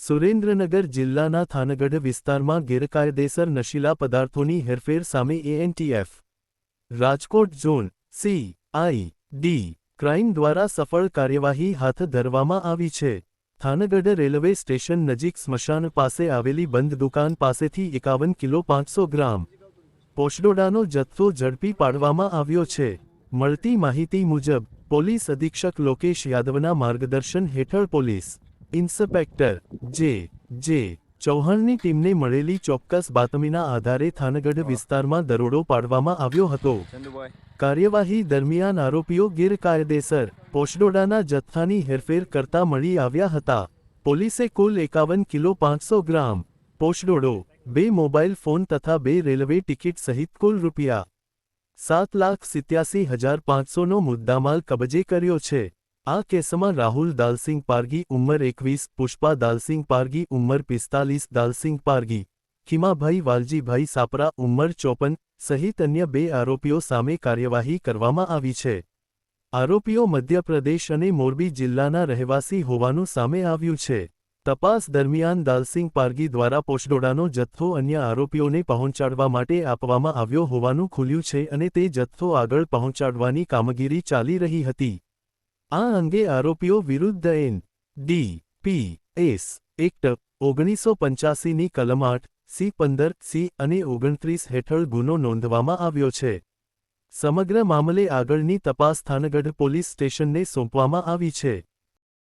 સુરેન્દ્રનગર જિલ્લાના થાનગઢ વિસ્તારમાં ગેરકાયદેસર નશીલા પદાર્થોની હેરફેર સામે એએનટીએફ રાજકોટ ઝોન CID ક્રાઇમ દ્વારા સફળ કાર્યવાહી હાથ ધરવામાં આવી છે। થાનગઢ રેલવે સ્ટેશન નજીક સ્મશાન પાસે આવેલી બંધ દુકાન પાસેથી 51 કિલો 500 ગ્રામ પોષડોડાનો જથ્થો ઝડપી પાડવામાં આવ્યો છે। મળતી માહિતી મુજબ પોલીસ અધિક્ષક લોકેશ યાદવના માર્ગદર્શન હેઠળ પોલીસ ઇન્સ્પેક્ટર જે ચૌહાણની ટીમને મળેલી ચોક્કસ બાતમીના આધારે થાનગઢ વિસ્તારમાં દરોડો પાડવામાં આવ્યો હતો। કાર્યવાહી દરમિયાન આરોપીઓ ગેરકાયદેસર પોષડોડાના જથ્થાની હેરફેર કરતા મળી આવ્યા હતા। પોલીસે કુલ 51 કિલો 500 ગ્રામ પોષડોડો, 2 મોબાઈલ ફોન તથા 2 રેલવે ટિકિટ સહિત કુલ ₹7,87,500નો મુદ્દામાલ કબજે કર્યો છે। આ કેસમાં રાહુલ દાલસિંગ પારગી ઉંમર 21, પુષ્પા દાલસિંગ પારગી ઉંમર 45, દાલસિંગ પારગી, ખીમાભાઈ વાલજીભાઈ સાપરા ઉંમર 54 સહિત અન્ય 2 આરોપીઓ સામે કાર્યવાહી કરવામાં આવી છે। આરોપીઓ મધ્યપ્રદેશ અને મોરબી જિલ્લાના રહેવાસી હોવાનું સામે આવ્યું છે। તપાસ દરમિયાન દાલસિંગ પારગી દ્વારા પોષડોડાનો જથ્થો અન્ય આરોપીઓને પહોંચાડવા માટે આપવામાં આવ્યો હોવાનું ખુલ્યું છે અને તે જથ્થો આગળ પહોંચાડવાની કામગીરી ચાલી રહી હતી। આ અંગે આરોપીઓ વિરુદ્ધ NDPS એક્ટ 1985ની કલમ 8, C15C અને 29 હેઠળ ગુનો નોંધવામાં આવ્યો છે। સમગ્ર મામલે આગળની તપાસ થાનગઢ પોલીસ સ્ટેશનને સોંપવામાં આવી છે।